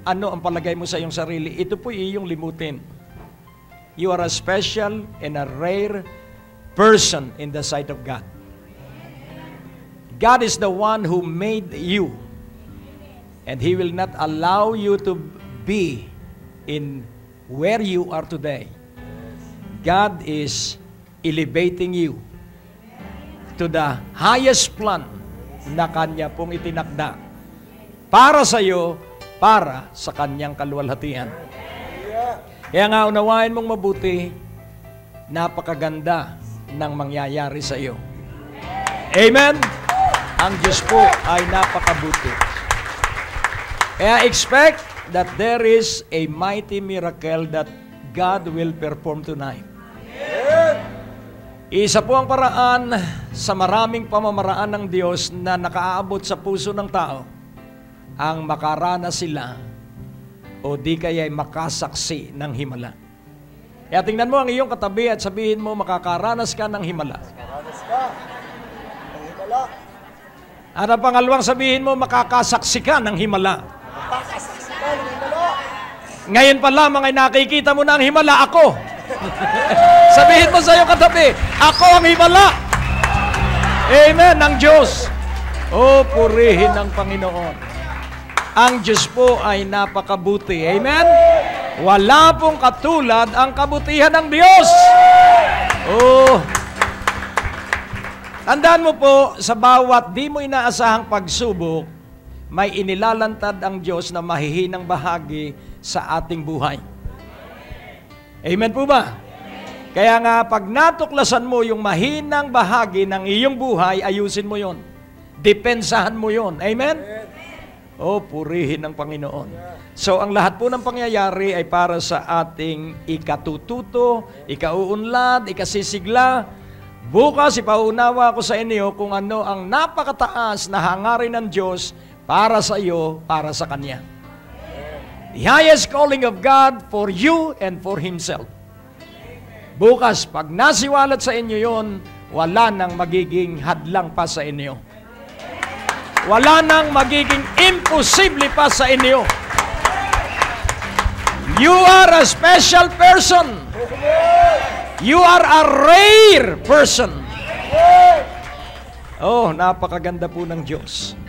ano ang palagay mo sa iyong sarili, ito po iyong limutin. You are a special and a rare person in the sight of God. God is the one who made you. And He will not allow you to be in where you are today. God is elevating you to the highest plan na Kanya pong itinakda para sa iyo, para sa Kanyang kaluwalhatian. Kaya nga, unawain mong mabuti, napakaganda ng mangyayari sa iyo. Amen? Ang Diyos po ay napakabuti. Kaya expect that there is a mighty miracle that God will perform tonight. Isa po ang paraan sa maraming pamamaraan ng Diyos na nakaaabot sa puso ng tao ang makaranas sila o di kaya'y makasaksi ng himala. Kaya tingnan mo ang iyong katabi at sabihin mo, makakaranas ka ng himala. Makakaranas ka ng himala. At ang pangalawang sabihin mo, makakasaksi ka ng himala. Makakasaksi ka ng himala. Ngayon pa lamang ay nakikita mo na ang himala, ako. Sabihin mo sa iyong katabi, ako ang himala. Amen, ng Diyos. O, purihin ng Panginoon. Ang Diyos po ay napakabuti. Amen? Wala pong katulad ang kabutihan ng Diyos. Oh. Tandaan mo po, sa bawat di mo inaasahang pagsubok, may inilalantad ang Diyos na mahihinang bahagi sa ating buhay. Amen po ba? Kaya nga, pag natuklasan mo yung mahinang bahagi ng iyong buhay, ayusin mo yon. Depensahan mo yon. Amen? Oh, purihin ng Panginoon. So, ang lahat po ng pangyayari ay para sa ating ikatututo, ikauunlad, ikasisigla. Bukas, ipaunawa ko sa inyo kung ano ang napakataas na hangarin ng Diyos para sa iyo, para sa Kanya. The highest calling of God for you and for Himself. Bukas, pag nasiwalat sa inyo yon, wala nang magiging hadlang pa sa inyo. Wala nang magiging imposible pa sa inyo. You are a special person. You are a rare person. Oh, napakaganda po ng Diyos.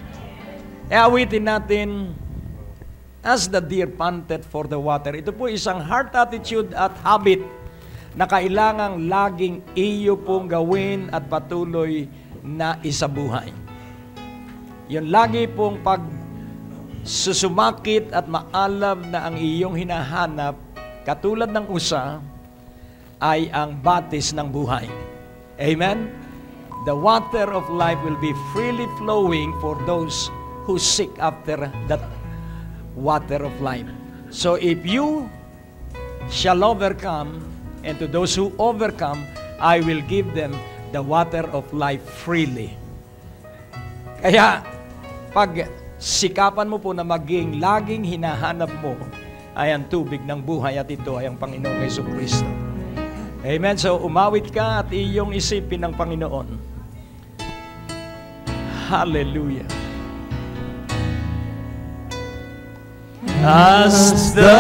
E awitin natin, as the deer panted for the water. Ito po isang heart attitude at habit na kailangang laging iyo pong gawin at patuloy na isabuhay. Yun lagi pong pagsusumakit at maalab na ang iyong hinahanap, katulad ng usa, ay ang batis ng buhay. Amen? The water of life will be freely flowing for those who seek after that water of life. So if you shall overcome, and to those who overcome, I will give them the water of life freely. Kaya, pag sikapan mo po na maging laging hinahanap mo ay ang tubig ng buhay at ito ay ang Panginoong Jesucristo. Amen. So, umawit ka at iyong isipin ng Panginoon. Hallelujah. As the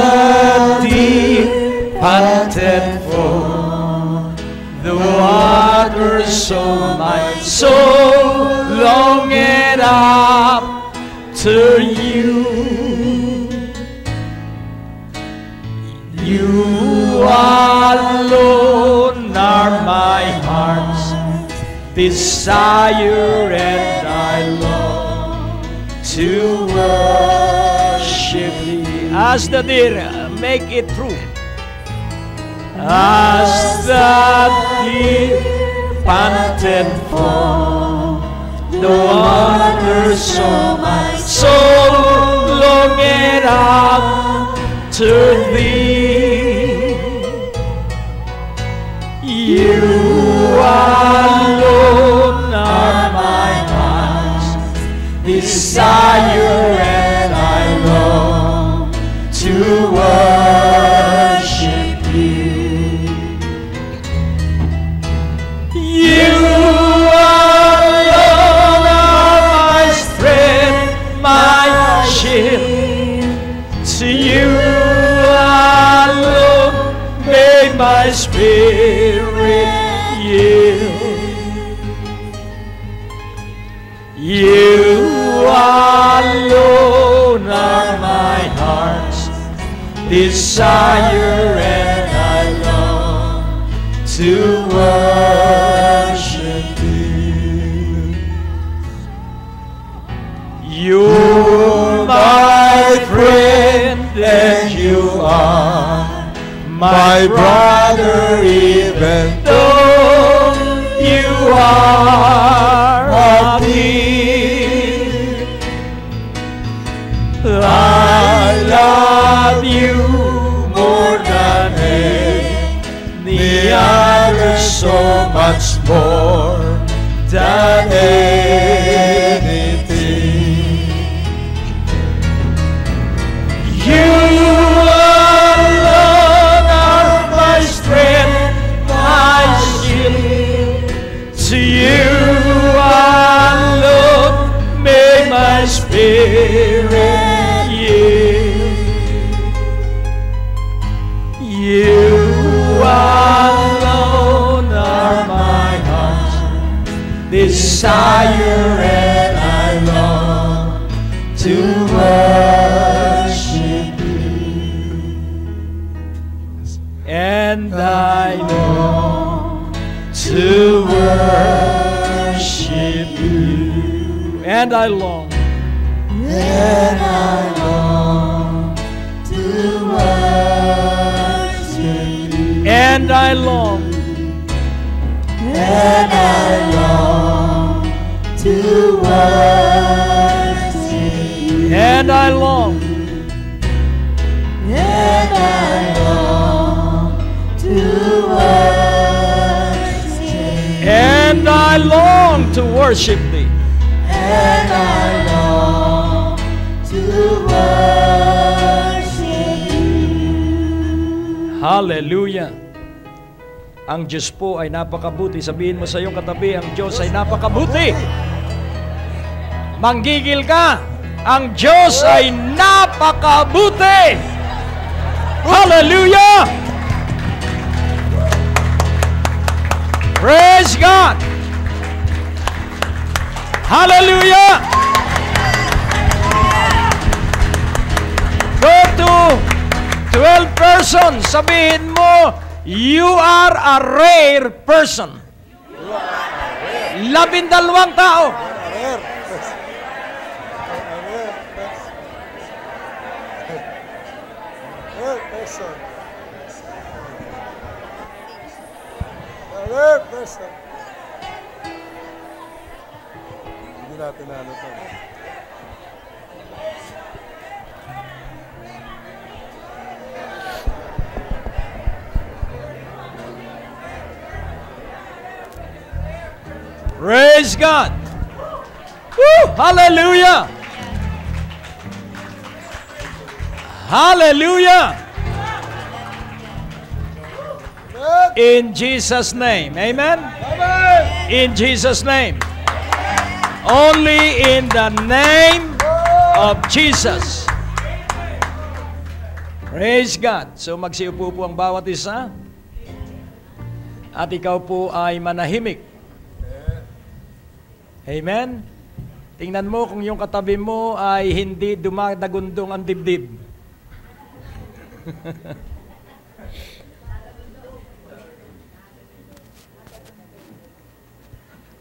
deep panted for the water, so my soul longed after you. You alone are my heart's desire, and I long to worship thee. As the deer, make it true. As the deer panted for the water, so my soul longed after thee. You alone are my heart's desire, and I long to worship you. You alone are my strength, my shield, To you alone may my spirit yield. You alone are my heart's desire, and I long to worship you. You're my friend, and you are my brother, even though you are a king. I love you more than any other, so much more than anything. You alone are my strength, my shield. To you alone may my spirit yield. You alone are my heart's desire, and I long to worship you. And I long to worship you. And I long. And I long to worship you. And I long. And I long to worship you. And I long. And I long to worship you. And I long to worship thee. And I long to worship you. Hallelujah. Ang Diyos po ay napakabuti. Sabihin mo sa iyong katabi, ang Diyos ay napakabuti. Manggigil ka. Ang Diyos ay napakabuti. Hallelujah! Praise God! Hallelujah! Go to 12 persons. Sabihin mo, you are a rare person. 12 tao. Hindi natin ano to. Praise God! Woo! Hallelujah! Hallelujah! In Jesus' name. Amen? In Jesus' name. Only in the name of Jesus. Praise God. So magsiupo po ang bawat isa. At ikaw po ay manahimik. Amen? Tingnan mo kung yung katabi mo ay hindi dumadagundong ang dibdib.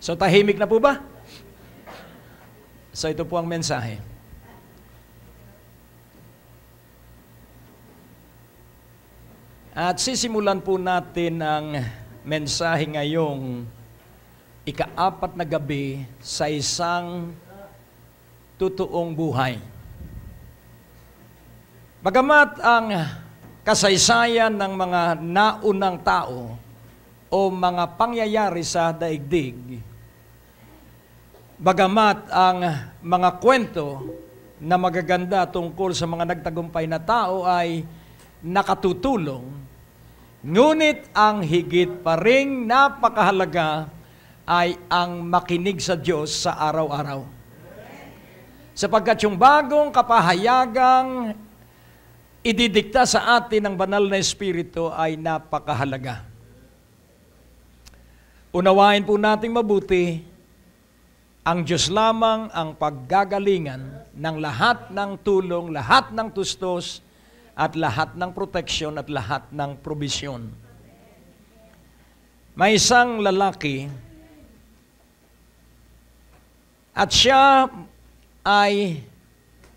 So tahimik na po ba? So ito po ang mensahe. At sisimulan po natin ang mensahe ngayong ika-4 na gabi sa isang totoong buhay. Bagamat ang kasaysayan ng mga naunang tao o mga pangyayari sa daigdig, bagamat ang mga kwento na magaganda tungkol sa mga nagtagumpay na tao ay nakatutulong, ngunit ang higit pa ring napakahalaga ay ang makinig sa Diyos sa araw-araw. Sapagkat yung bagong kapahayagang ididikta sa atin ng banal na Espiritu ay napakahalaga. Unawain po nating mabuti, ang Diyos lamang ang paggagalingan ng lahat ng tulong, lahat ng tustos, at lahat ng proteksyon at lahat ng probisyon. May isang lalaki at siya ay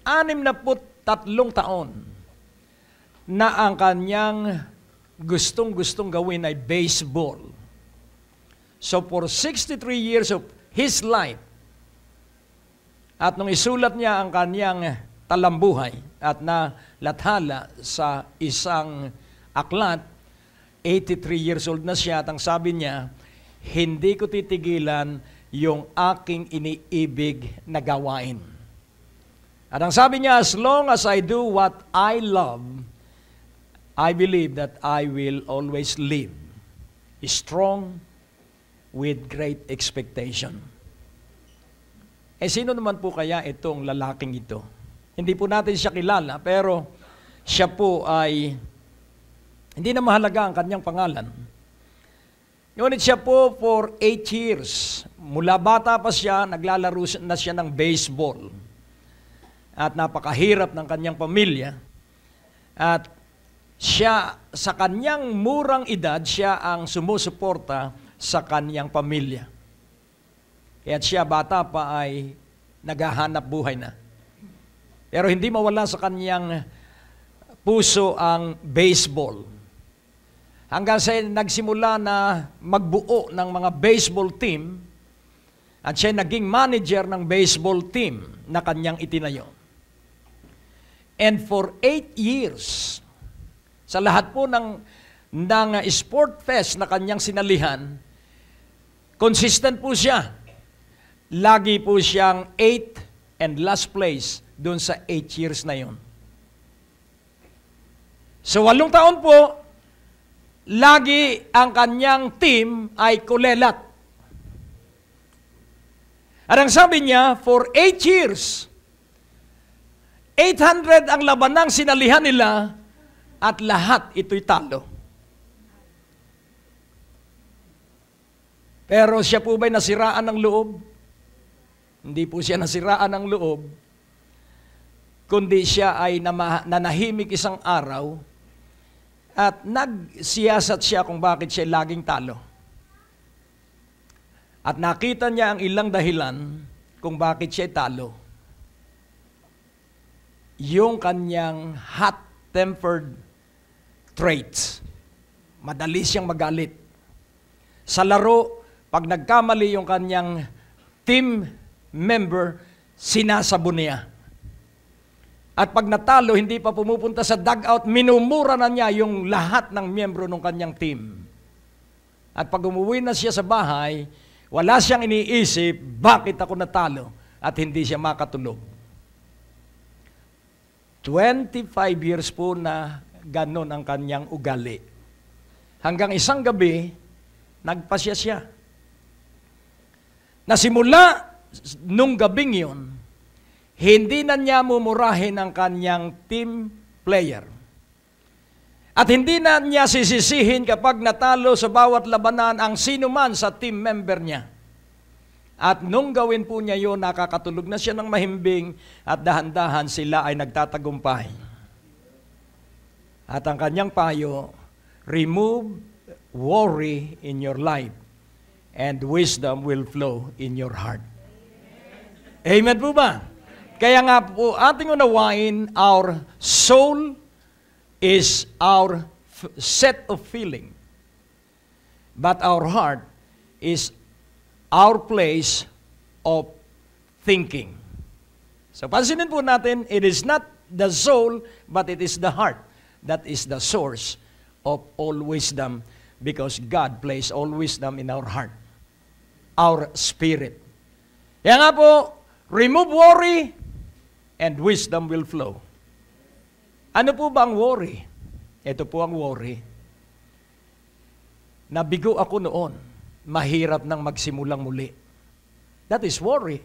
63 taon na ang kanyang gustong-gustong gawin ay baseball. So for 63 years of his life, at nung isulat niya ang kanyang talambuhay at nalathala sa isang aklat, 83 years old na siya at ang sabi niya, hindi ko titigilan yung aking iniibig na gawain. At ang sabi niya, as long as I do what I love, I believe that I will always live strong with great expectation. Sino naman po kaya itong lalaking ito? Hindi po natin siya kilala, pero siya po ay, hindi na mahalaga ang kanyang pangalan. Ngunit siya po for 8 years, mula bata pa siya, naglalaro na siya ng baseball. At napakahirap ng kanyang pamilya. At siya, sa kanyang murang edad, siya ang sumusuporta sa kanyang pamilya. Kaya siya, bata pa, ay naghahanap buhay na. Pero hindi mawala sa kanyang puso ang baseball. Hanggang sa nagsimula na magbuo ng mga baseball team, at siya naging manager ng baseball team na kanyang itinayo. And for 8 years, sa lahat po ng sport fest na kanyang sinalihan, consistent po siya. Lagi po siyang 8th and last place doon sa 8 years na yun. So 8 taon po, lagi ang kanyang team ay kulelat. At ang sabi niya, for 8 years, 800 ang labanang sinalihan nila at lahat ito'y talo. Pero siya po ba'y nasiraan ng loob? Hindi po siya nasiraan ng loob, kundi siya ay nanahimik isang araw at nagsiyasat siya kung bakit siya laging talo. At nakita niya ang ilang dahilan kung bakit siya talo. Yung kanyang hot-tempered traits. Madali siyang magalit. Sa laro, pag nagkamali yung kanyang team member, sinasabon niya. At pag natalo, hindi pa pumupunta sa dugout, minumura na niya yung lahat ng miyembro ng kanyang team. At pag umuwi na siya sa bahay, wala siyang iniisip, bakit ako natalo? At hindi siya makatulog. 25 years po na ganon ang kanyang ugali. Hanggang isang gabi, nagpasya siya. Nasimula nung gabing yun, hindi na niya mumurahin ang kanyang team player. At hindi na niya sisisihin kapag natalo sa bawat labanan ang sino man sa team member niya. At nung gawin po niya yun, nakakatulog na siya ng mahimbing at dahan-dahan sila ay nagtatagumpay. At ang kanyang payo, remove worry in your life and wisdom will flow in your heart. Amen po ba? Kaya nga po ating unawain, our soul is our set of feeling. But our heart is our place of thinking. So pansinin po natin, it is not the soul, but it is the heart. That is the source of all wisdom because God placed all wisdom in our heart, our spirit. Kaya nga po, remove worry and wisdom will flow. Ano po ba ang worry? Ito po ang worry. Nabigo ako noon. Mahirap nang magsimulang muli. That is worry.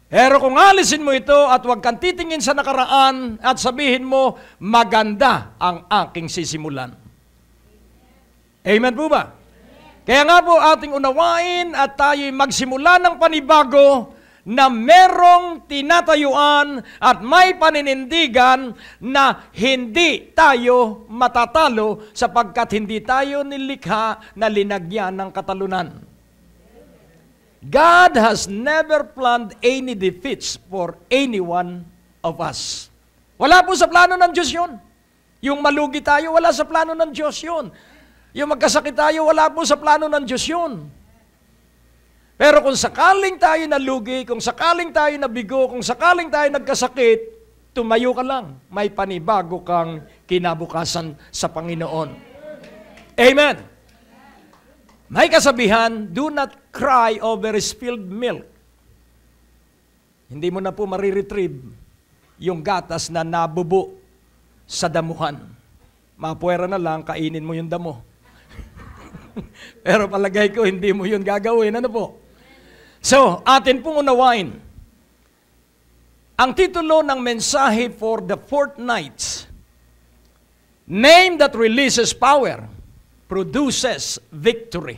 Pero kung alisin mo ito at huwag kang titingin sa nakaraan at sabihin mo, maganda ang aking sisimulan. Amen po ba? Kaya nga po ating unawain at tayo'y magsimula ng panibago na merong tinatayuan at may paninindigan na hindi tayo matatalo sapagkat hindi tayo nilikha na linagyan ng katalunan. God has never planned any defeats for any one of us. Wala po sa plano ng Diyos yun. Yung malugi tayo, wala sa plano ng Diyos yun. Yung magkasakit tayo, wala po sa plano ng Diyos yun. Pero kung sakaling tayo nalugi, kung sakaling tayo nabigo, kung sakaling tayo nagkasakit, tumayo ka lang. May panibago kang kinabukasan sa Panginoon. Amen. May kasabihan, do not cry over spilled milk. Hindi mo na po mariretrieve yung gatas na nabubo sa damuhan. Mapuwera na lang, kainin mo yung damo. Pero palagay ko, hindi mo yun gagawin. Ano po? So, atin pong unawain. Ang titulo ng mensahe for the fortnight, name that releases power, produces victory.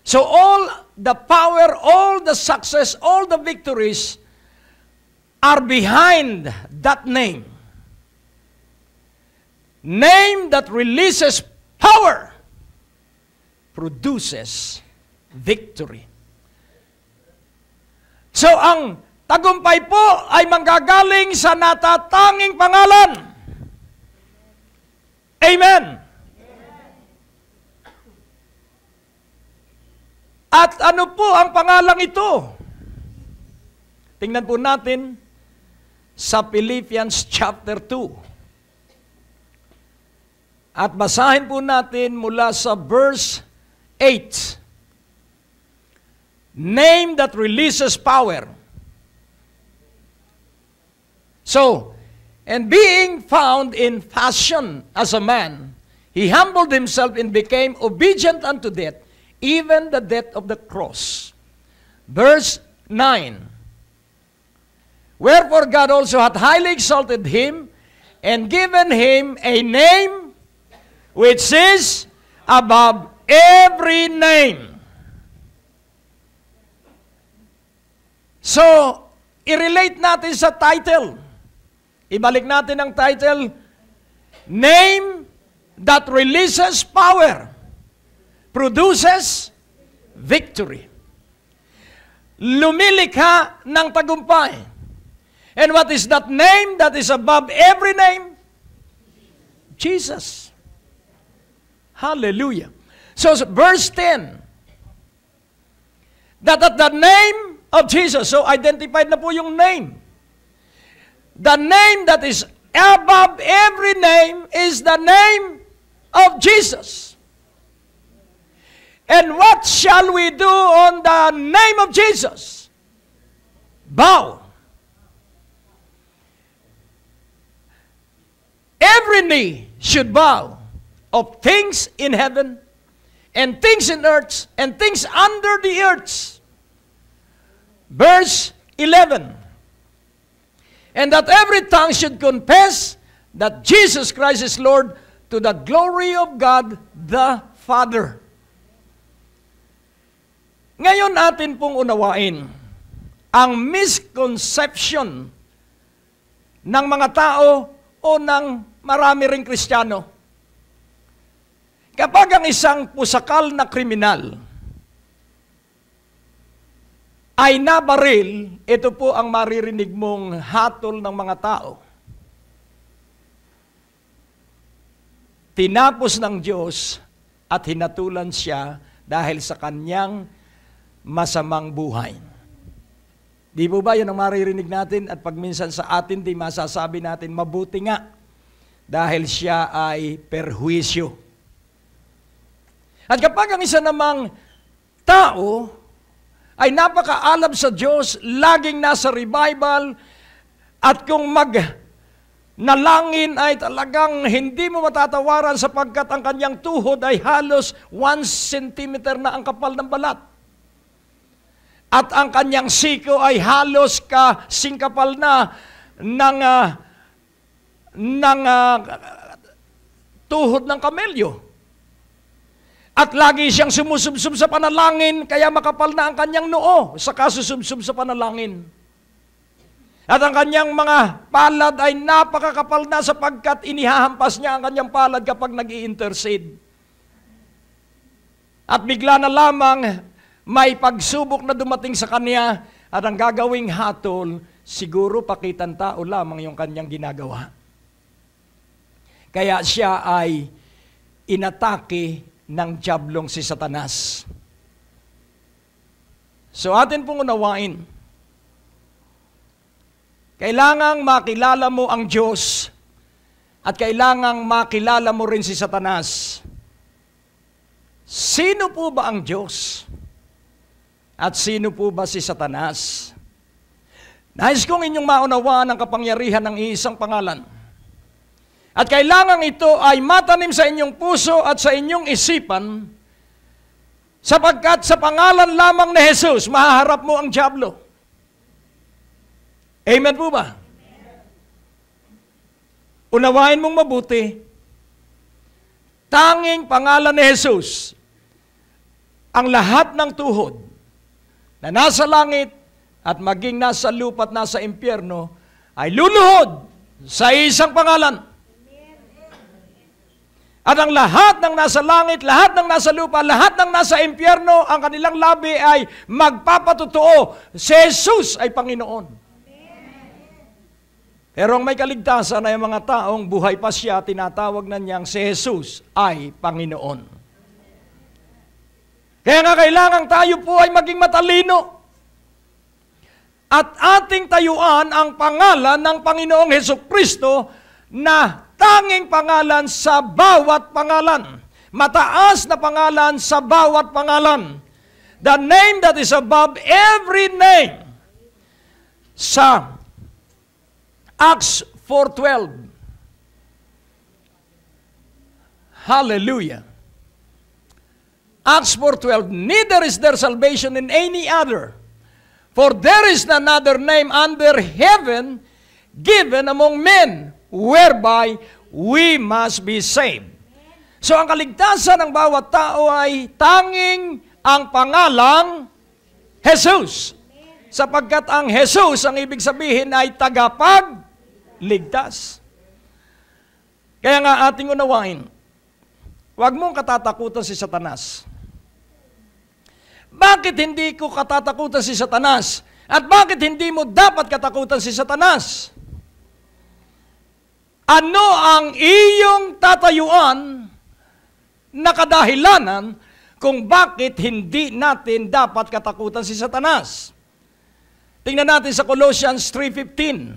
So all the power, all the success, all the victories are behind that name. Name that releases power produces victory. So ang tagumpay po ay manggagaling sa natatanging pangalan. Amen. At ano po ang pangalang ito? Tingnan po natin sa Philippians chapter 2. At basahin po natin mula sa verse 8. Name that releases power. So, and being found in fashion as a man, he humbled himself and became obedient unto death, even the death of the cross. Verse 9. Wherefore God also hath highly exalted him, and given him a name which is above every name. So, i-relate natin sa title. Ibalik natin ang title, Name that releases power, produces victory. Lumilikha ng tagumpay. And what is that name that is above every name? Jesus. Hallelujah. So, verse 10, that at the name of Jesus, so identified na po yung name. The name that is above every name is the name of Jesus. And what shall we do on the name of Jesus? Bow. Every knee should bow of things in heaven and things in earth and things under the earth. Verse 11. And that every tongue should confess that Jesus Christ is Lord, to the glory of God the Father. Ngayon natin pong unawain ang misconception ng mga tao o ng marami ring Kristiyano. Kapag ang isang pusakal na kriminal ay nabaril, ito po ang maririnig mong hatol ng mga tao. Tinapos ng Diyos at hinatulan siya dahil sa kanyang masamang buhay. Di po ba yun ang maririnig natin? At pag minsan sa atin, di masasabi natin, mabuti nga dahil siya ay perhuisyo. At kapag ang isa namang tao ay napakaalam sa Diyos, laging nasa revival, at kung nalangin ay talagang hindi mo matatawaran sapagkat ang kanyang tuhod ay halos 1 centimeter na ang kapal ng balat. at ang kanyang siko ay halos kasingkapal na ng tuhod ng kamelyo. At lagi siyang sumusubsub sa panalangin, kaya makapal na ang kanyang noo sa kasusubsub sa panalangin. At ang kanyang mga palad ay napakakapal na sapagkat inihahampas niya ang kanyang palad kapag nag-i-intercede. At bigla na lamang may pagsubok na dumating sa kanya at ang gagawing hatol, siguro pakitang tao lamang yung kanyang ginagawa. Kaya siya ay inatake ng diablong si Satanas. So atin pong unawain, kailangang makilala mo ang Diyos at kailangang makilala mo rin si Satanas. Sino po ba ang Diyos? At sino po ba si Satanas? Nais kong inyong maunawaan ang kapangyarihan ng iisang pangalan. At kailangan ito ay matanim sa inyong puso at sa inyong isipan, sapagkat sa pangalan lamang ni Jesus, mahaharap mo ang diablo. Amen po ba? Unawain mong mabuti, tanging pangalan ni Jesus, ang lahat ng tuhod na nasa langit at maging nasa lupa at nasa impyerno ay luluhod sa isang pangalan. At ang lahat ng nasa langit, lahat ng nasa lupa, lahat ng nasa impyerno, ang kanilang labi ay magpapatotoo, si Jesus ay Panginoon. Pero ang may kaligtasan ay mga taong buhay pa siya, tinatawag na niyang si Jesus ay Panginoon. Kaya nga kailangan tayo po ay maging matalino at ating tayuan ang pangalan ng Panginoong Hesukristo na tanging pangalan sa bawat pangalan. Mataas na pangalan sa bawat pangalan. The name that is above every name. Sa Acts 4:12. Hallelujah. Acts 4:12. Neither is there salvation in any other, for there is none other name under heaven given among men whereby we must be saved. So ang kaligtasan ng bawat tao ay tanging ang pangalang Jesus. Sapagkat ang Jesus, ang ibig sabihin ay tagapagligtas. Kaya nga ating unawain, huwag mong katatakutan si Satanas. Bakit hindi ko katatakutan si Satanas? At bakit hindi mo dapat katakutan si Satanas? Ano ang iyong tatayuan na kadahilanan kung bakit hindi natin dapat katakutan si Satanas? Tingnan natin sa Colossians 3:15.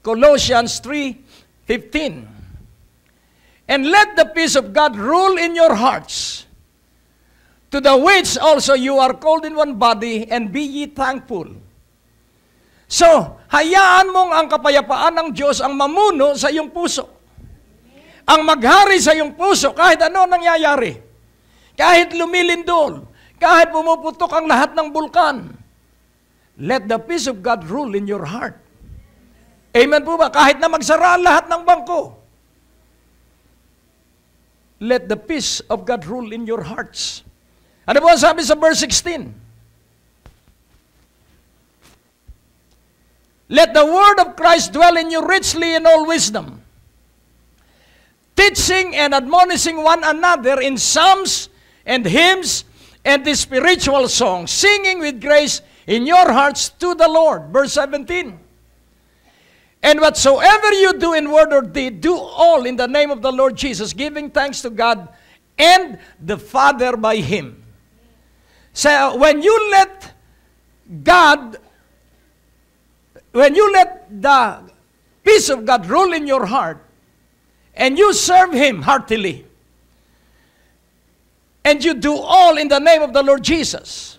Colossians 3:15. And let the peace of God rule in your hearts, to the which also you are called in one body, and be ye thankful. So, hayaan mong ang kapayapaan ng Diyos ang mamuno sa iyong puso. Ang maghari sa iyong puso kahit ano nangyayari. Kahit lumilindol, kahit pumuputok ang lahat ng bulkan. Let the peace of God rule in your heart. Amen po ba? Kahit na magsara ang lahat ng bangko. Let the peace of God rule in your hearts. Ano po ang sabi sa verse 16? Let the word of Christ dwell in you richly in all wisdom, teaching and admonishing one another in psalms and hymns and the spiritual songs, singing with grace in your hearts to the Lord. Verse 17. And whatsoever you do in word or deed, do all in the name of the Lord Jesus, giving thanks to God and the Father by Him. So when you let the peace of God rule in your heart, and you serve Him heartily, and you do all in the name of the Lord Jesus,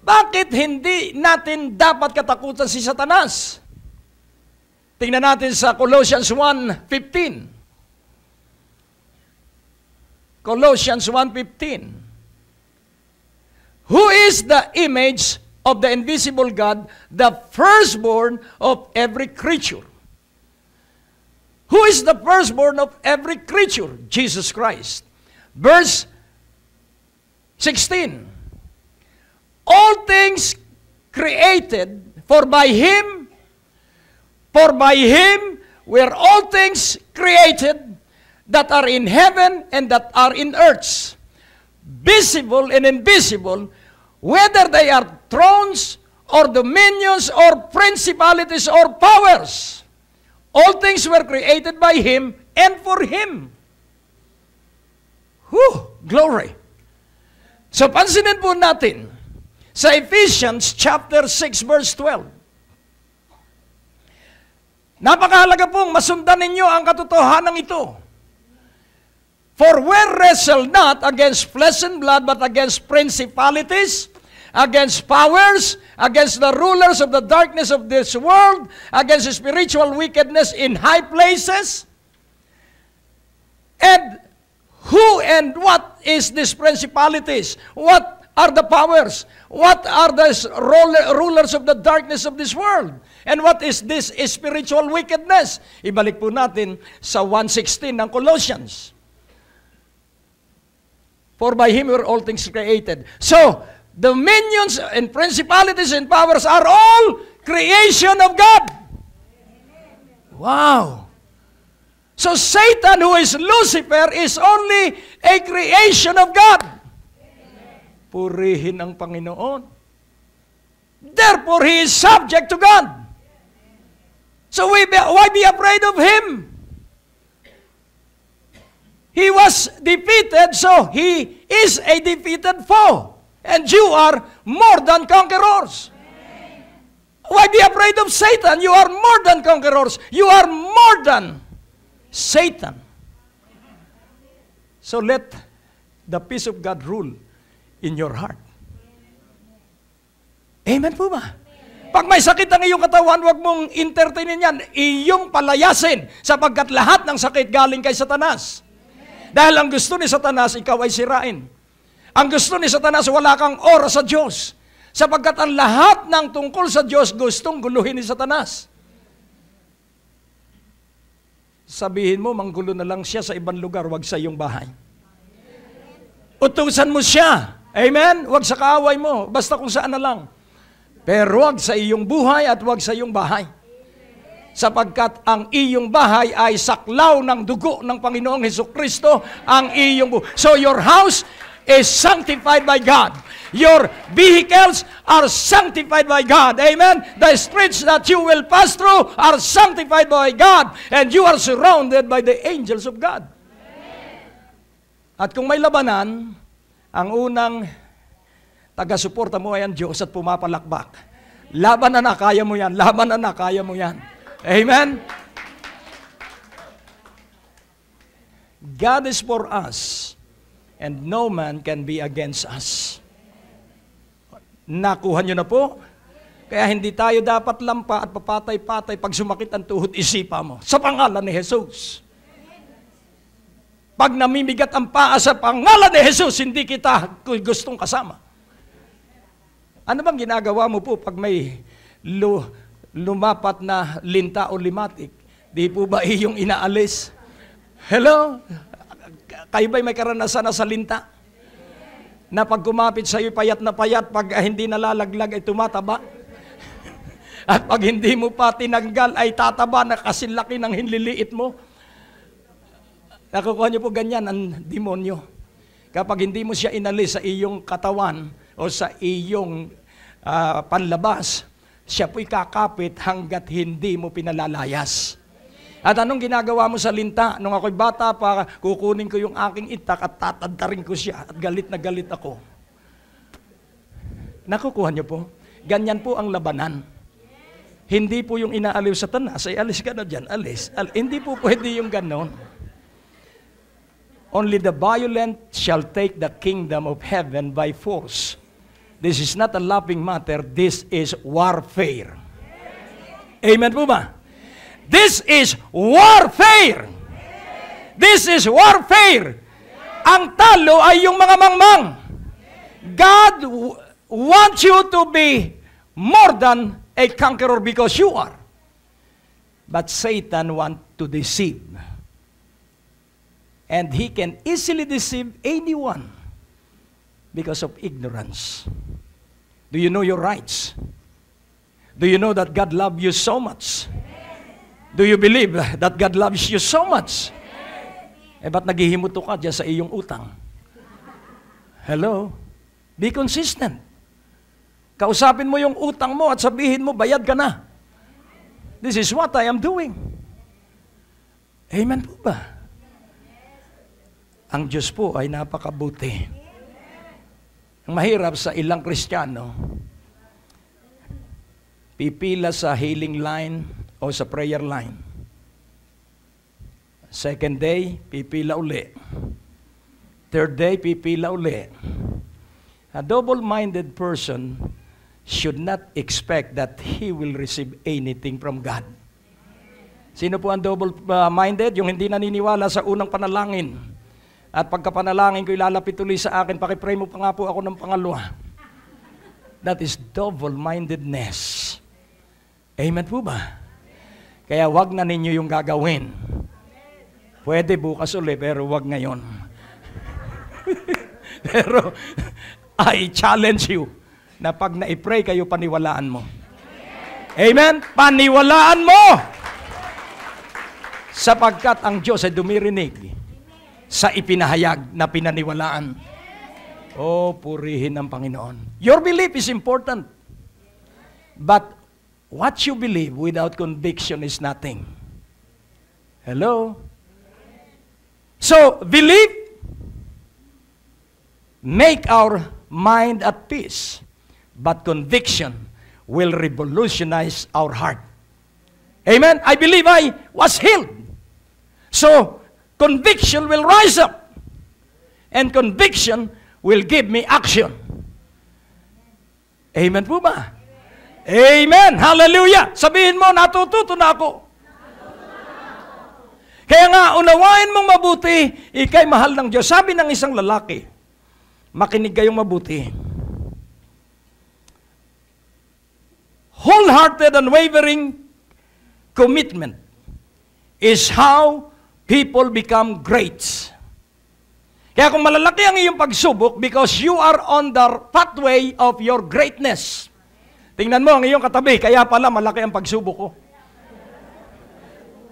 bakit hindi natin dapat katakutan si Satanas? Tingnan natin sa Colossians 1:15. Colossians 1:15. who is the image of the invisible God, the firstborn of every creature. Who is the firstborn of every creature? Jesus Christ. Verse 16. All things created, for by Him were all things created that are in heaven and that are in earth, visible and invisible, whether they are thrones or dominions or principalities or powers. All things were created by Him and for Him. Glory! So pansinin po natin sa Ephesians chapter 6 verse 12. Napakahalaga pong masundan ninyo ang katotohanan ito. For we wrestle not against flesh and blood, but against principalities, against powers, against the rulers of the darkness of this world, against spiritual wickedness in high places. And who and what is these principalities? What are the powers? What are the rulers of the darkness of this world? And what is this spiritual wickedness? Ibalik po natin sa 1:16 ng Colossians. For by Him were all things created. So, dominions and principalities and powers are all creation of God. Wow! So, Satan, who is Lucifer, is only a creation of God. Purihin ang Panginoon. Therefore, he is subject to God. So, why be afraid of him? He was defeated, so he is a defeated foe. And you are more than conquerors. Why be afraid of Satan? You are more than conquerors. You are more than Satan. So let the peace of God rule in your heart. Amen po ba? Pag may sakit ang iyong katawan, huwag mong entertainin yan. Iyong palayasin, sapagkat lahat ng sakit galing kay Satanas. Dahil ang gusto ni Satanas, ikaw ay sirain. Ang gusto ni Satanas, wala kang oras sa Diyos. Sapagkat ang lahat ng tungkol sa Diyos, gustong guluhin ni Satanas. Sabihin mo, manggulo na lang siya sa ibang lugar, wag sa iyong bahay. Utusan mo siya. Amen? Wag sa kaaway mo, basta kung saan na lang. Pero wag sa iyong buhay at wag sa iyong bahay. Sapagkat ang iyong bahay ay saklaw ng dugo ng Panginoong Hesukristo, ang iyong buhay. So your house is sanctified by God. Your vehicles are sanctified by God. Amen? The streets that you will pass through are sanctified by God. And you are surrounded by the angels of God. At kung may labanan, ang unang taga-suporta mo ay ang Diyos at pumapalakbak. Laban na, kaya mo yan. Laban na, kaya mo yan. Amen? God is for us, and no man can be against us. Nakuha nyo na po? Kaya hindi tayo dapat lampa at papatay-patay pag sumakit ang tuhod, isipa mo. Sa pangalan ni Jesus. Pag namimigat ang paa sa pangalan ni Jesus, hindi kita gustong kasama. Ano bang ginagawa mo po pag may lumapat na linta o limatik? Di po ba iyong inaalis? Hello? Kayo ba'y may karanasan na sa linta? Na pag kumapit sa iyo, payat na payat, pag hindi nalalaglag ay tumataba. At pag hindi mo pa tinanggal ay tataba na kasi laki ng hinliliit mo. Nakukuha niyo po ganyan ang demonyo. Kapag hindi mo siya inalis sa iyong katawan o sa iyong panlabas, siya po'y kakapit hanggat hindi mo pinalalayas. At anong ginagawa mo sa linta? Nung ako'y bata pa, kukunin ko yung aking itak at tatantarin ko siya at galit na galit ako. Nakukuha niyo po? Ganyan po ang labanan. Hindi po yung inaaliw sa Satanas, ay alis ka na dyan, alis. Hindi po pwede yung ganon. Only the violent shall take the kingdom of heaven by force. This is not a laughing matter, this is warfare. Amen po ba? This is warfare. This is warfare. Ang talo ay yung mga mangmang. God wants you to be more than a conqueror because you are. But Satan wants to deceive. And he can easily deceive anyone because of ignorance. Do you know your rights? Do you know that God loves you so much? Do you believe that God loves you so much? Eh, ba't naghihimuto ka dyan sa iyong utang? Hello? Be consistent. Kausapin mo yung utang mo at sabihin mo, bayad ka na. This is what I am doing. Amen po ba? Ang Diyos po ay napakabuti. Ang mahirap sa ilang Kristiyano, pipila sa healing line o sa prayer line. Second day, pipila uli. Third day, pipila uli. A double-minded person should not expect that he will receive anything from God. Sino po ang double-minded? Yung hindi naniniwala sa unang panalangin. At pagkapanalangin ko, ilalapit tuloy sa akin, pakipray mo pa nga po ako ng pangalawa. That is double-mindedness. Amen po ba? Kaya wag na ninyo yung gagawin. Pwede bukas ulit, pero wag ngayon. Pero, I challenge you na pag na-pray kayo, paniwalaan mo. Amen? Paniwalaan mo! Sapagkat ang Diyos ay dumirinig sa ipinahayag na pinaniwalaan. Oh, purihin ang Panginoon. Your belief is important. But what you believe without conviction is nothing. Hello? So, belief, make our mind at peace. But conviction will revolutionize our heart. Amen? I believe I was healed. So, conviction will rise up. And conviction will give me action. Amen po ba? Amen! Hallelujah! Sabihin mo, natututo na ako. Kaya nga, unawain mong mabuti, ikay mahal ng Diyos. Sabi ng isang lalaki, makinig kayong mabuti. Wholehearted and unwavering commitment is how people become great. Kaya kung malalaki ang iyong pagsubok because you are on the pathway of your greatness. Tingnan mo ang iyong katabi, kaya pala malaki ang pagsubok ko.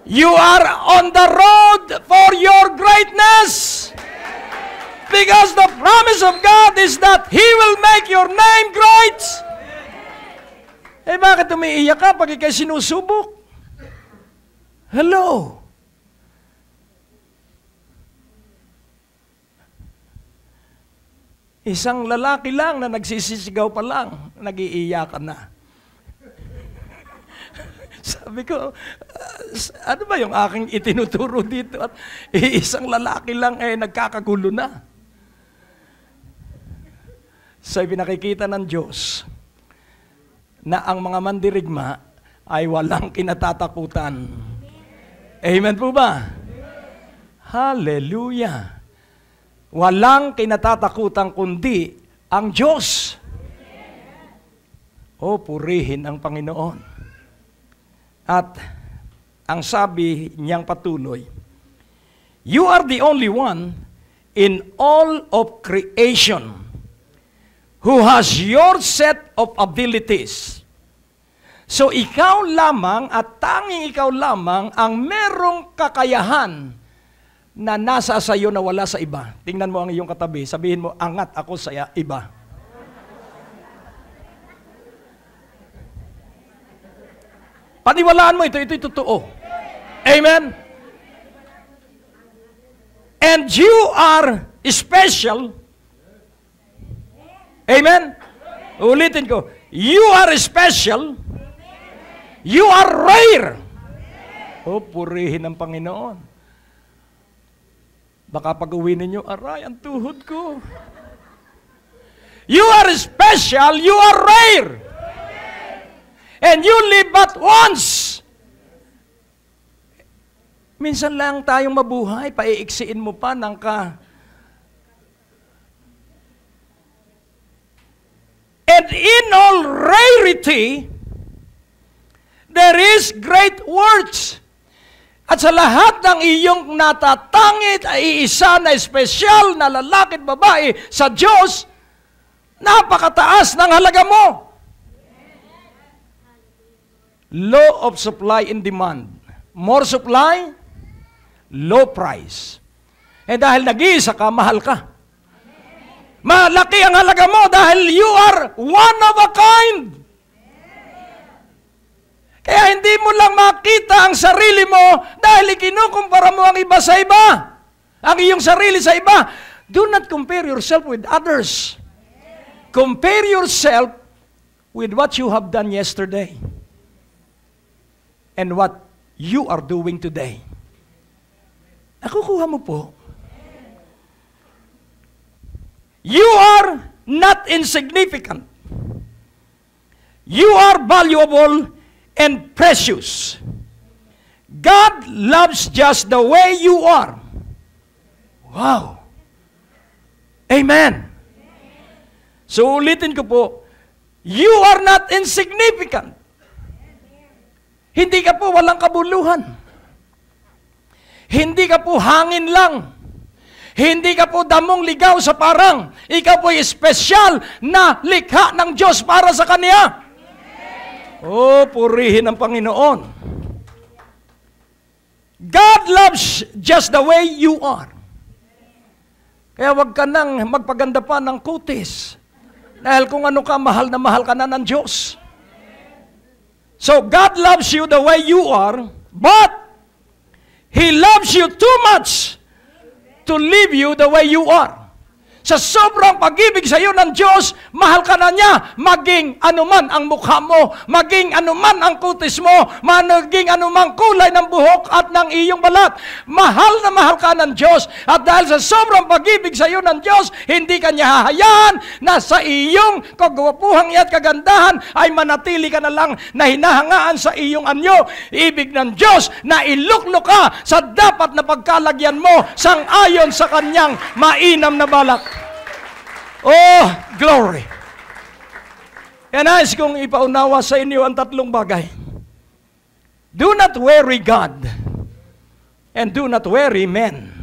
You are on the road for your greatness. Because the promise of God is that He will make your name great. Eh bakit umiiyak ka pag ikay sinusubok? Hello? Isang lalaki lang na nagsisisigaw pa lang, nag-iiyakan na. Sabi ko, ano ba yung aking itinuturo dito? At isang lalaki lang nagkakagulo na. So, pinakikita ng Diyos na ang mga mandirigma ay walang kinatatakutan. Amen po ba? Hallelujah! Walang kinatatakutan kundi ang Diyos. O, purihin ang Panginoon. At ang sabi niyang patuloy, you are the only one in all of creation who has your set of abilities. So ikaw lamang at tanging ikaw lamang ang merong kakayahan na nasa sa iyo na wala sa iba. Tingnan mo ang iyong katabi. Sabihin mo, angat ako sa iba. Paniwalaan mo ito. Ito'y totoo. Amen? And you are special. Amen? Ulitin ko. You are special. You are rare. O, purihin ang Panginoon. Baka pag-uwi ninyo, aray, ang tuhod ko. You are special, you are rare. And you live but once. Minsan lang tayong mabuhay, paiiksiin mo pa ng purity, there is great words. At sa lahat ng iyong natatangit ay isa na espesyal na lalaki at babae sa Diyos, napakataas ng halaga mo. Law of supply and demand. More supply, low price. Dahil nag-iisa ka, mahal ka. Malaki ang halaga mo dahil you are one of a kind. Kaya hindi mo lang makita ang sarili mo dahil ikinukumpara mo ang iba sa iba. Ang iyong sarili sa iba. Do not compare yourself with others. Compare yourself with what you have done yesterday and what you are doing today. Nakukuha mo po. You are not insignificant. You are valuable and precious. God loves just the way you are. Wow. Amen. So ulitin ko po, you are not insignificant. Hindi ka po walang kabuluhan. Hindi ka po hangin lang. Hindi ka po damong ligaw sa parang. Ikaw po ay espesyal na likha ng Diyos para sa Kanya. Oh, purihin ang Panginoon. God loves just the way you are. Kaya wag ka nang magpaganda pa ng kutis. Dahil kung ano ka, mahal ka na ng Diyos. So, God loves you the way you are, but He loves you too much to leave you the way you are. Sa sobrang pag-ibig sa iyo ng Diyos, mahal ka na niya, maging anuman ang mukha mo, maging anuman ang kutis mo, maging anumang kulay ng buhok at ng iyong balat. Mahal na mahal ka ng Diyos. At dahil sa sobrang pag-ibig sa iyo ng Diyos, hindi ka niya hahayaan na sa iyong kagwapuhang at kagandahan ay manatili ka na lang na hinahangaan sa iyong anyo. Ibig ng Diyos na iluklok ka sa dapat na pagkalagyan mo sang-ayon sa kanyang mainam na balak. Oh, glory! Kaya nais kong ipaunawa sa inyo ang tatlong bagay. Do not worry God, and do not worry men.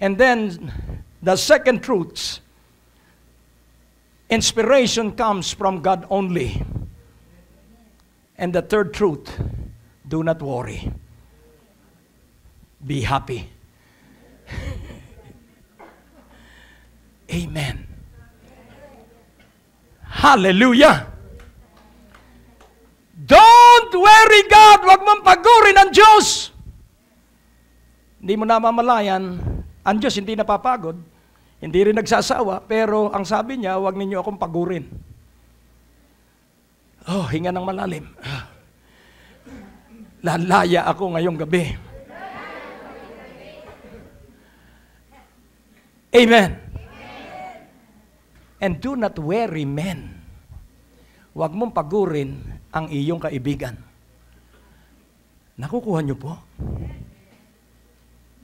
And then, the second truth, inspiration comes from God only. And the third truth, do not worry. Be happy. Amen. Hallelujah. Don't worry God. Huwag mong pagurin ang Diyos. Hindi mo namamalayan, ang Diyos hindi napapagod, hindi rin nagsasawa, pero ang sabi niya, huwag ninyo akong pagurin. Oh, hinga ng malalim. Lalaya ako ngayong gabi. Amen. And do not worry men. Huwag mong pagurin ang iyong kaibigan. Nakukuha niyo po?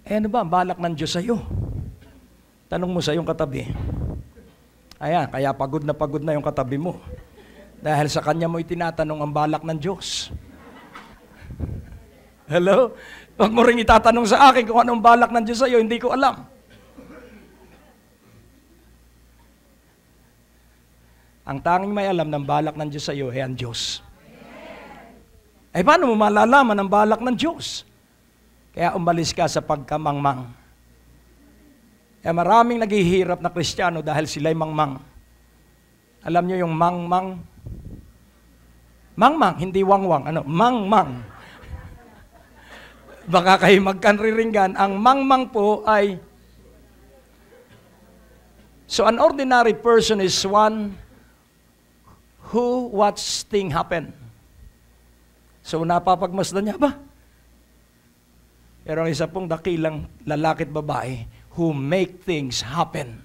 Ano ba ang balak ng Diyos sa iyo? Tanong mo sa iyong katabi. Ayan, kaya pagod na yung katabi mo. Dahil sa kanya mo itinatanong ang balak ng Diyos. Hello? Huwag mo rin itatanong sa akin kung anong balak ng Diyos sa iyo, hindi ko alam. Ang tanging may alam ng balak ng Diyos sa iyo ay ang Diyos. Ay paano mo malalaman ang balak ng Diyos? Kaya umalis ka sa pagkamangmang. Kaya maraming naghihirap na Kristiyano dahil sila'y mangmang. Alam niyo yung mangmang? Mangmang, hindi wangwang. Ano? Mangmang. Baka kayo magkanriringgan. Ang mangmang po ay... So an ordinary person is one who watch thing happen. So, napapagmasdan niya ba? Pero ang isa pong dakilang lalaki at babae who make things happen.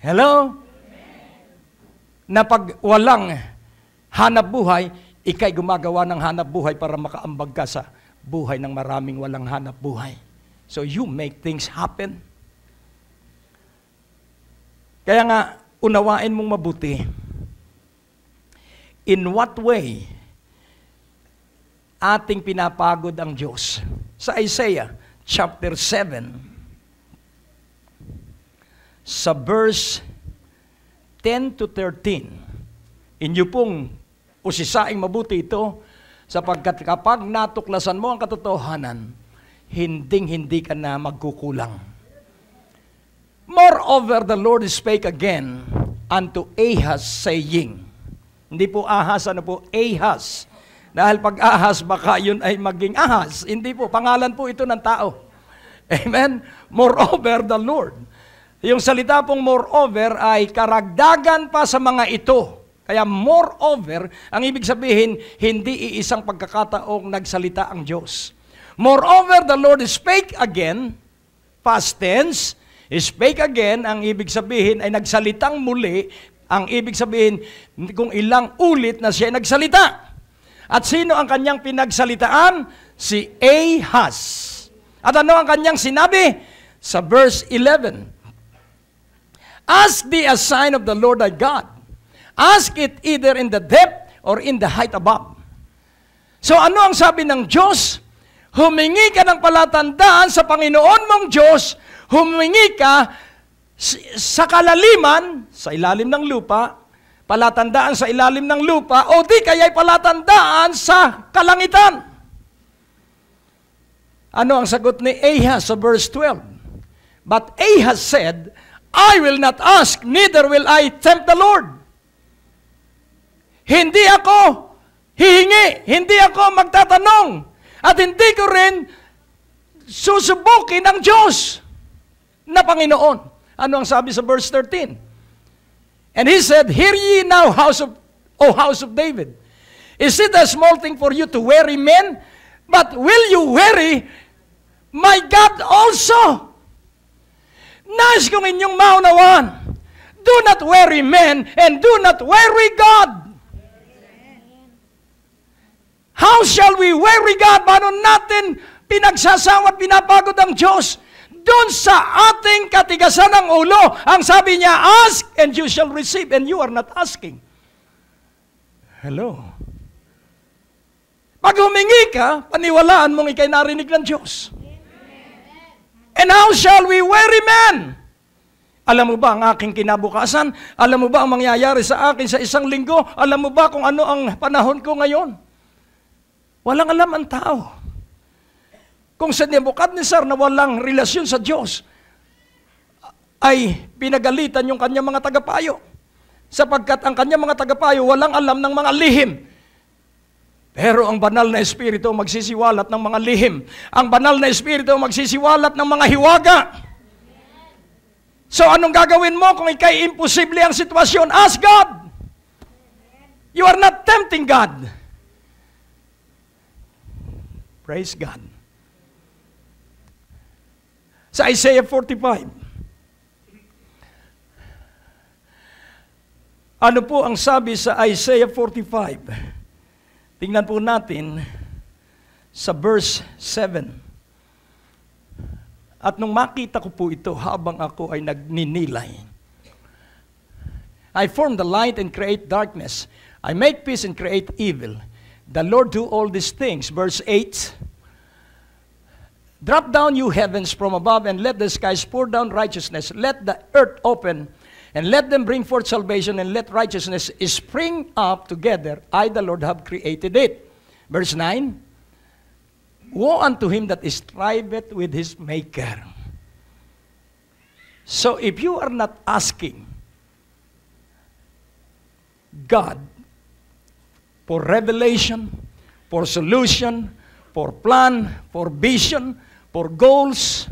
Hello? Na pag walang hanap buhay, ikay gumagawa ng hanap buhay para makaambag ka sa buhay ng maraming walang hanap buhay. So, you make things happen. Kaya nga, unawain mong mabuti in what way ating pinapagod ang Diyos? Sa Isaiah chapter 7, sa verse 10 to 13, inyo pong usisaing mabuti ito, sapagkat kapag natuklasan mo ang katotohanan, hinding-hindi ka na magkukulang. Moreover, the Lord spake again unto Ahaz, saying, hindi po Ahaz, ano po? Ahaz. Dahil pag Ahaz, baka yun ay maging Ahaz. Hindi po, pangalan po ito ng tao. Amen? Moreover, the Lord. Yung salita pong moreover ay karagdagan pa sa mga ito. Kaya moreover, ang ibig sabihin, hindi iisang pagkakataong nagsalita ang Diyos. Moreover, the Lord spake again, past tense, spake again, ang ibig sabihin ay nagsalitang muli, ang ibig sabihin kung ilang ulit na siya nagsalita. At sino ang kanyang pinagsalitaan? Si Ahaz. At ano ang kanyang sinabi? Sa verse 11, ask thee a sign of the Lord thy God. Ask it either in the depth or in the height above. So ano ang sabi ng Diyos? Humingi ka ng palatandaan sa Panginoon mong Diyos, humingi ka sa kalaliman, sa ilalim ng lupa, palatandaan sa ilalim ng lupa, o di kaya'y palatandaan sa kalangitan. Ano ang sagot ni Ahaz sa verse 12? But Ahaz said, I will not ask, neither will I tempt the Lord. Hindi ako hihingi, hindi ako magtatanong, at hindi ko rin susubukin ang Diyos na Panginoon. Ano ang sabi sa verse 13? And he said, hear ye now, O house of David. Is it a small thing for you to weary men? But will you weary my God also? Nais kong inyong maunawaan. Do not weary men, and do not weary God. How shall we weary God? Paano natin pinagsasawa at pinapagod ang Diyos? Doon sa ating katigasan ng ulo, ang sabi niya, ask and you shall receive, and you are not asking. Hello? Pag humingi ka, paniwalaan mong ikay narinig ng Diyos. And how shall we weary men? Alam mo ba ang aking kinabukasan? Alam mo ba ang mangyayari sa akin sa isang linggo? Alam mo ba kung ano ang panahon ko ngayon? Walang alam ang tao. Kung sa Nebuchadnezzar na walang relasyon sa Diyos, ay pinagalitan yung kanyang mga tagapayo. Sapagkat ang kanyang mga tagapayo walang alam ng mga lihim. Pero ang banal na Espiritu magsisiwalat ng mga lihim. Ang banal na Espiritu magsisiwalat ng mga hiwaga. So anong gagawin mo kung ikay imposible ang sitwasyon? Ask God. You are not tempting God. Praise God. Sa Isaiah 45, ano po ang sabi sa Isaiah 45? Tingnan po natin sa verse 7. At nung makita ko po ito habang ako ay nagninilay, I form the light and create darkness. I make peace and create evil. The Lord do all these things. Verse 8, drop down, you heavens, from above, and let the skies pour down righteousness. Let the earth open, and let them bring forth salvation, and let righteousness spring up together. I, the Lord, have created it. Verse 9, woe unto him that striveth with his maker. So if you are not asking God for revelation, for solution, for plan, for vision, for goals,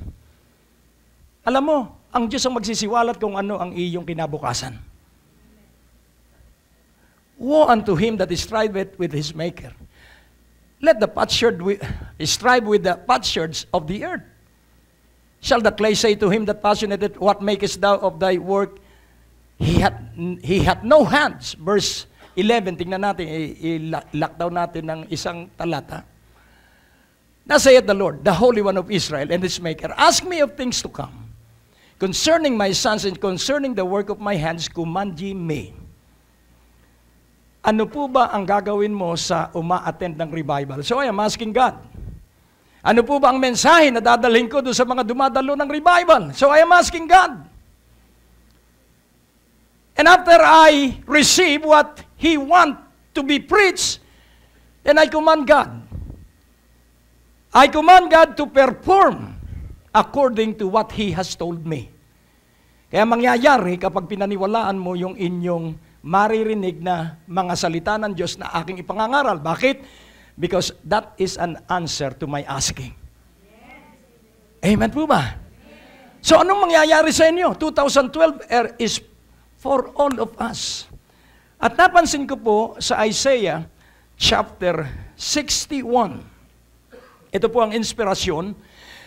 alam mo, ang Diyos ang magsisiwalat kung ano ang iyong kinabukasan. Woe unto him that striveth with his maker. Let the potsherd strive with the potsherds of the earth. Shall the clay say to him that fashioneth, what makest thou of thy work? He hath no hands. Verse 11, tingnan natin, i-lockdown natin ng isang talata. Thus saith the Lord, the Holy One of Israel and his Maker, ask me of things to come. Concerning my sons and concerning the work of my hands, command ye me. ano po ba ang gagawin mo sa uma-attend ng revival? So I am asking God, ano po ba ang mensahe na dadalhin ko doon sa mga dumadalo ng revival? So I am asking God. And after I receive what He want to be preached, then I command God. I command God to perform according to what He has told me. Kaya mangyayari kapag pinaniwalaan mo yung inyong maririnig na mga salita ng Diyos na aking ipangangaral. Bakit? Because that is an answer to my asking. Amen po ba? So anong mangyayari sa inyo? 2012 is for all of us. At napansin ko po sa Isaiah chapter 61. Ito po ang inspirasyon.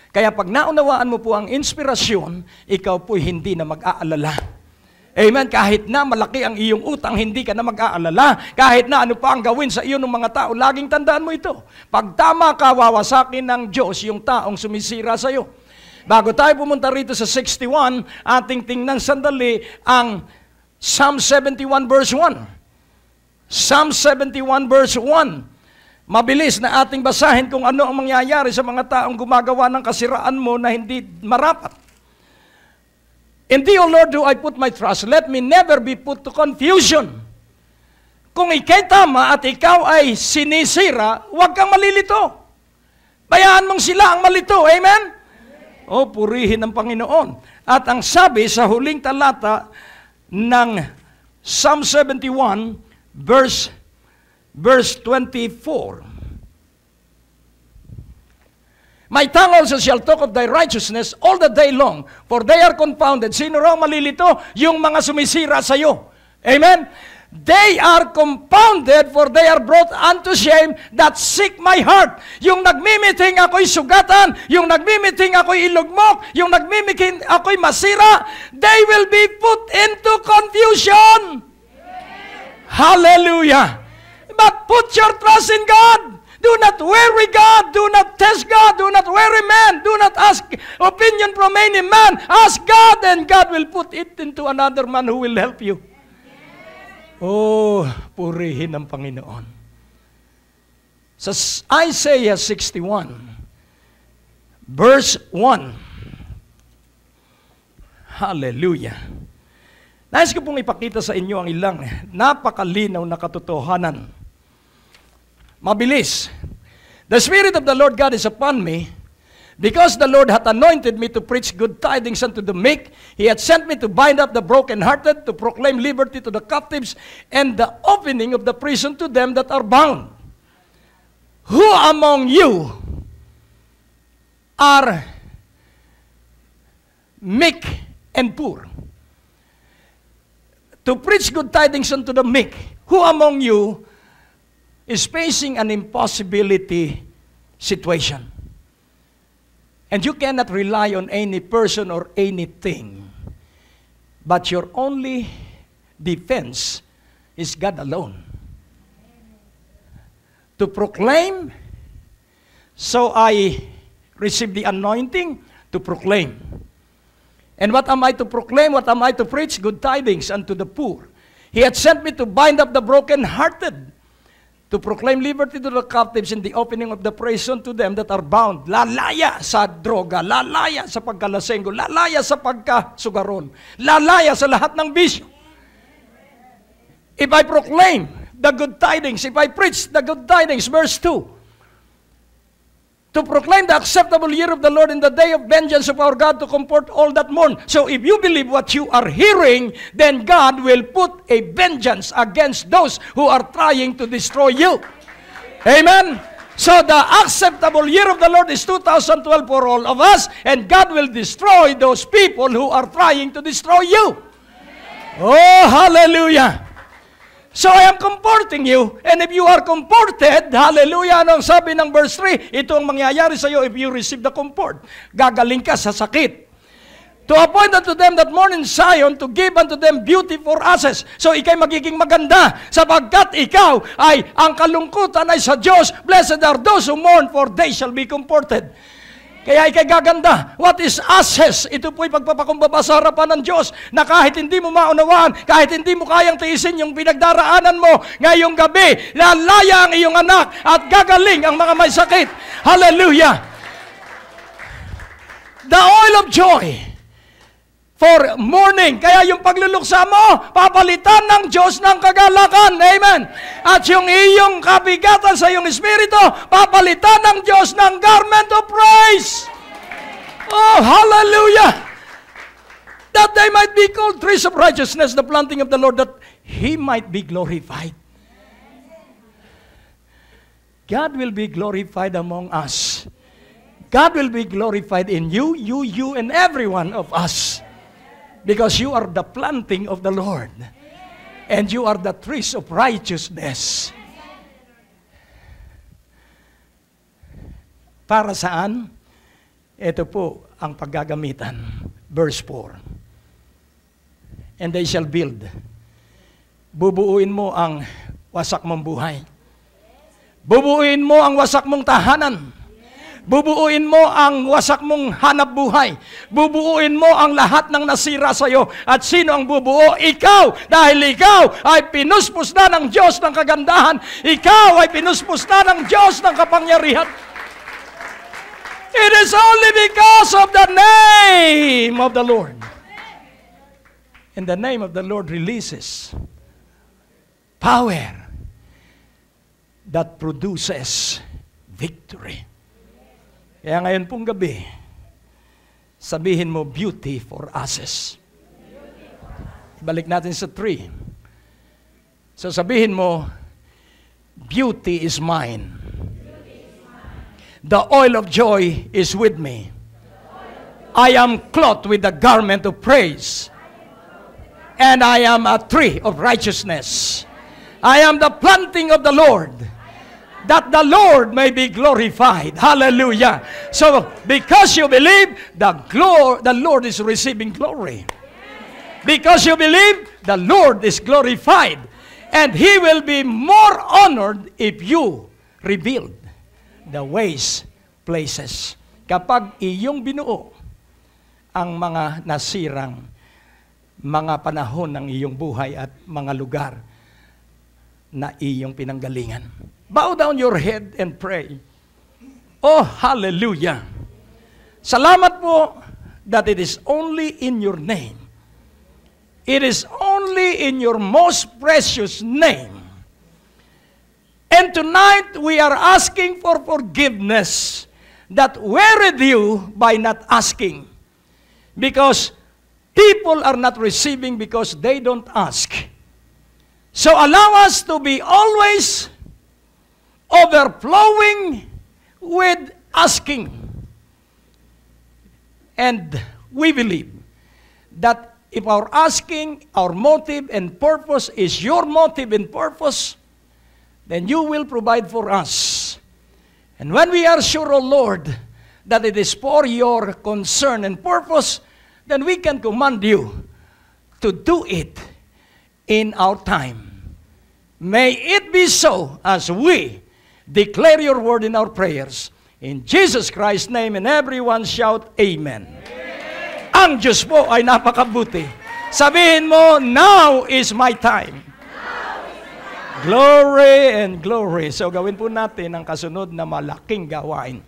Kaya pag naunawaan mo po ang inspirasyon, ikaw po'y hindi na mag-aalala. Amen? Kahit na malaki ang iyong utang, hindi ka na mag-aalala. Kahit na ano pa ang gawin sa iyo ng mga tao, laging tandaan mo ito. Pag tama ka, wawasakin ng Diyos yung taong sumisira sa iyo. Bago tayo pumunta rito sa 61, ating tingnan sandali ang Psalm 71 verse 1. Psalm 71 verse 1. Mabilis na ating basahin kung ano ang mangyayari sa mga taong gumagawa ng kasiraan mo na hindi marapat. In Thee, O Lord, do I put my trust. Let me never be put to confusion. Kung ikay tama at ikaw ay sinisira, huwag kang malilito. Bayaan mong sila ang malito. Amen? O, purihin ng Panginoon. At ang sabi sa huling talata ng Psalm 71, verse 24. My tongue also shall talk of thy righteousness all the day long, for they are confounded. Sino raw malilito? Yung mga sumisira sa iyo. Amen? They are confounded, for they are brought unto shame that seek my heart. Yung nagmimiting ako'y sugatan, yung nagmimiting ako'y ilugmok, yung nagmimiting ako'y masira, they will be put into confusion. Hallelujah! But put your trust in God. Do not worry God. Do not test God. Do not worry man. Do not ask opinion from any man. Ask God, and God will put it into another man who will help you. Oh, purihin ang Panginoon. Sa Isaiah 61, verse 1. Hallelujah. Nais ko pong ipakita sa inyo ang ilang napakalinaw na katotohanan. Mabilis. The Spirit of the Lord God is upon me, because the Lord hath anointed me to preach good tidings unto the meek. He hath sent me to bind up the brokenhearted, to proclaim liberty to the captives, and the opening of the prison to them that are bound. Who among you are meek and poor? To preach good tidings unto the meek. Who among you is facing an impossibility situation? And you cannot rely on any person or anything. But your only defense is God alone. To proclaim, so I received the anointing to proclaim. And what am I to proclaim? What am I to preach? Good tidings unto the poor. He had sent me to bind up the brokenhearted, to proclaim liberty to the captives and the opening of the prison to them that are bound. Lalaya sa droga, lalaya sa pagkalasenggo, lalaya sa pagkasugaron, lalaya sa lahat ng bisyo. If I proclaim the good tidings, if I preach the good tidings, verse 2, to proclaim the acceptable year of the Lord in the day of vengeance of our God, to comfort all that mourn. So if you believe what you are hearing, then God will put a vengeance against those who are trying to destroy you. Amen? So the acceptable year of the Lord is 2012 for all of us, and God will destroy those people who are trying to destroy you. Oh, hallelujah! So I am comforting you, and if you are comforted, hallelujah, anong sabi ng verse 3, ito ang mangyayari sa iyo if you receive the comfort. Gagaling ka sa sakit. To appoint unto them that mourn in Zion, to give unto them beauty for ashes. So ikay magiging maganda, sapagkat ikaw ay, ang kalungkutan ay sa Diyos. Blessed are those who mourn, for they shall be comforted. Kaya ikay gaganda. What is access? Ito po'y pagpapakumbaba sa harapan ng Diyos na kahit hindi mo maunawaan, kahit hindi mo kayang tiisin yung pinagdaraanan mo ngayong gabi, lalaya ang iyong anak at gagaling ang mga may sakit. Hallelujah! The oil of joy for mourning. Kaya yung pagluluksa mo, papalitan ng Diyos ng kagalakan. Amen. At yung iyong kabigatan sa iyong espiritu, papalitan ng Diyos ng garment of praise. Oh, hallelujah! That they might be called trees of righteousness, the planting of the Lord, that He might be glorified. God will be glorified among us. God will be glorified in you, and every one of us. Because you are the planting of the Lord. And you are the trees of righteousness. Para saan? Ito po ang paggagamitan. Verse 4. And they shall build. Bubuuin mo ang wasak mong buhay. Bubuuin mo ang wasak mong tahanan. Bubuuin mo ang wasak mong hanap buhay. Bubuuin mo ang lahat ng nasira sa iyo. At sino ang bubuo? Ikaw! Dahil ikaw ay pinuspos na ng Diyos ng kagandahan. Ikaw ay pinuspos na ng Diyos ng kapangyarihan. It is only because of the name of the Lord. And the name of the Lord releases power that produces victory. Kaya ngayon pong gabi, sabihin mo, beauty for ashes. Balik natin sa 3. So sabihin mo, beauty is mine. The oil of joy is with me. I am clothed with the garment of praise. And I am a tree of righteousness. I am the planting of the Lord, that the Lord may be glorified. Hallelujah. So, because you believe, the Lord is receiving glory. Because you believe, the Lord is glorified. And He will be more honored if you rebuild the waste places. Kapag iyong binuo ang mga nasirang mga panahon ng iyong buhay at mga lugar na iyong pinanggalingan. Bow down your head and pray. Oh, hallelujah. Salamat po that it is only in your name. It is only in your most precious name. And tonight we are asking for forgiveness that wearied you by not asking. Because people are not receiving because they don't ask. So allow us to be always overflowing with asking. And we believe that if our asking, our motive and purpose is your motive and purpose, then you will provide for us. And when we are sure, O Lord, that it is for your concern and purpose, then we can command you to do it in our time. May it be so as we declare your word in our prayers. In Jesus Christ's name, and everyone shout, Amen. Amen. Ang Diyos po ay napakabuti. Sabihin mo, now is my time. Glory and glory. So gawin po natin ang kasunod na malaking gawain.